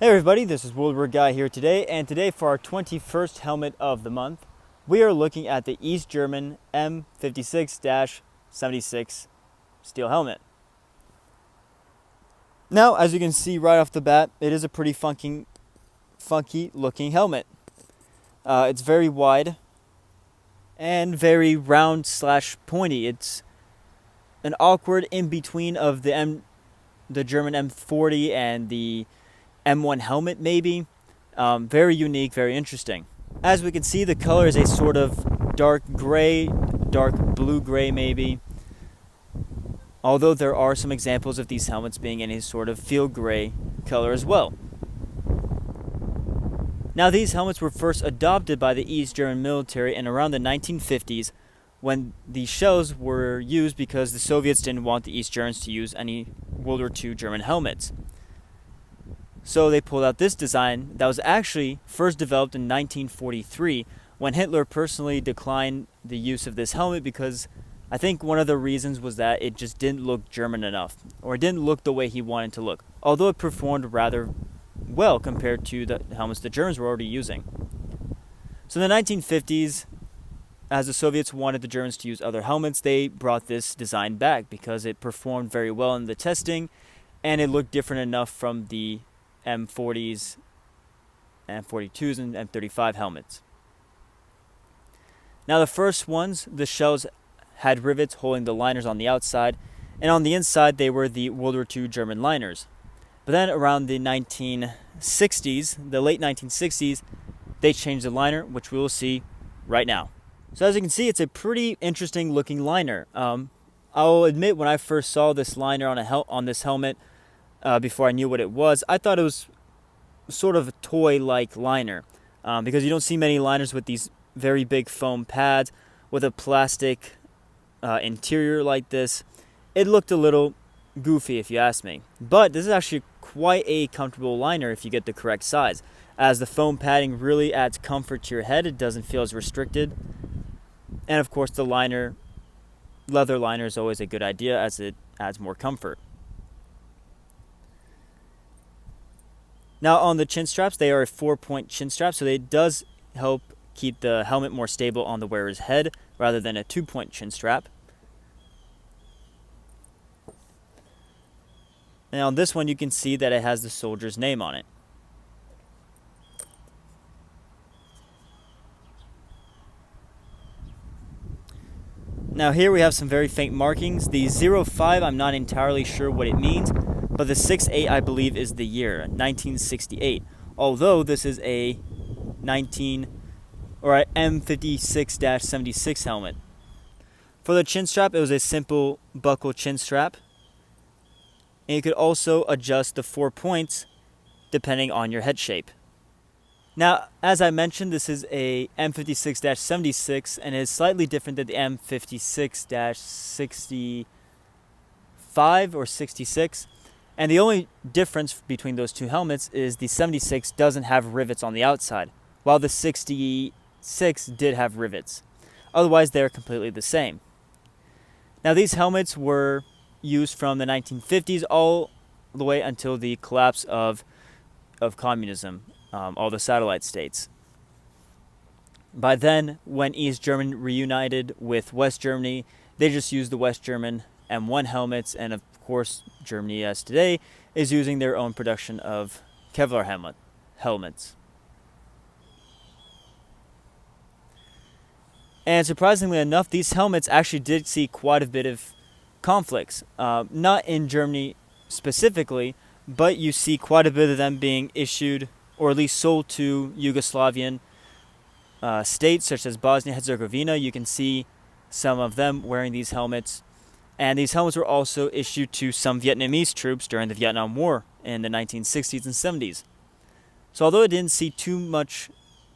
Hey everybody, this is World War Guy here today, and today for our 21st helmet of the month, we are looking at the East-German M56-76 steel helmet. Now, as you can see right off the bat, it is a pretty funky looking helmet. It's very wide and very round slash pointy. It's an awkward in between of the German M40 and the M1 helmet maybe. Very unique, very interesting. As we can see, the color is a sort of dark gray, dark blue-gray maybe. Although there are some examples of these helmets being in a sort of field gray color as well. Now these helmets were first adopted by the East German military in around the 1950s when these shells were used because the Soviets didn't want the East Germans to use any World War II German helmets. So they pulled out this design that was actually first developed in 1943 when Hitler personally declined the use of this helmet because I think one of the reasons was that it just didn't look German enough, or it didn't look the way he wanted to look, although it performed rather well compared to the helmets the Germans were already using. So in the 1950s, as the Soviets wanted the Germans to use other helmets, they brought this design back because it performed very well in the testing and it looked different enough from the M40s, M42s, and M35 helmets. Now the first ones, the shells had rivets holding the liners on the outside, and on the inside they were the World War II German liners. But then around the 1960s, the late 1960s, they changed the liner, which we will see right now. So as you can see, it's a pretty interesting looking liner. I'll admit when I first saw this liner on this helmet, before I knew what it was, I thought it was sort of a toy-like liner because you don't see many liners with these very big foam pads with a plastic interior like this. It looked a little goofy if you ask me, but this is actually quite a comfortable liner if you get the correct size, as the foam padding really adds comfort to your head. It doesn't feel as restricted, and of course the leather liner is always a good idea as it adds more comfort. Now on the chin straps, they are a 4-point chin strap, so it does help keep the helmet more stable on the wearer's head rather than a 2-point chin strap. And on this one you can see that it has the soldier's name on it. Now here we have some very faint markings. The 05, I'm not entirely sure what it means, but the 68 I believe is the year, 1968. Although this is a M56-76 helmet. For the chin strap, it was a simple buckle chin strap. And you could also adjust the 4 points depending on your head shape. Now, as I mentioned, this is a M56-76 and it is slightly different than the M56-65 or 66. And the only difference between those two helmets is the 76 doesn't have rivets on the outside, while the 66 did have rivets. Otherwise, they're completely the same. Now, these helmets were used from the 1950s all the way until the collapse of communism, all the satellite states. By then, when East Germany reunited with West Germany, they just used the West German M1 helmets, and of course Germany as today is using their own production of Kevlar helmets. And surprisingly enough, these helmets actually did see quite a bit of conflicts, not in Germany specifically, but you see quite a bit of them being issued or at least sold to Yugoslavian states such as Bosnia-Herzegovina. You can see some of them wearing these helmets. And these helmets were also issued to some Vietnamese troops during the Vietnam War in the 1960s and 70s. So although it didn't see too much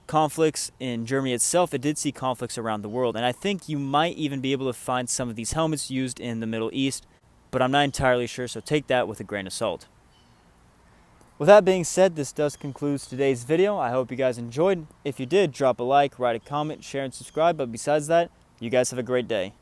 conflicts in Germany itself, it did see conflicts around the world. And I think you might even be able to find some of these helmets used in the Middle East, but I'm not entirely sure, so take that with a grain of salt. With that being said, this does conclude today's video. I hope you guys enjoyed. If you did, drop a like, write a comment, share, and subscribe. But besides that, you guys have a great day.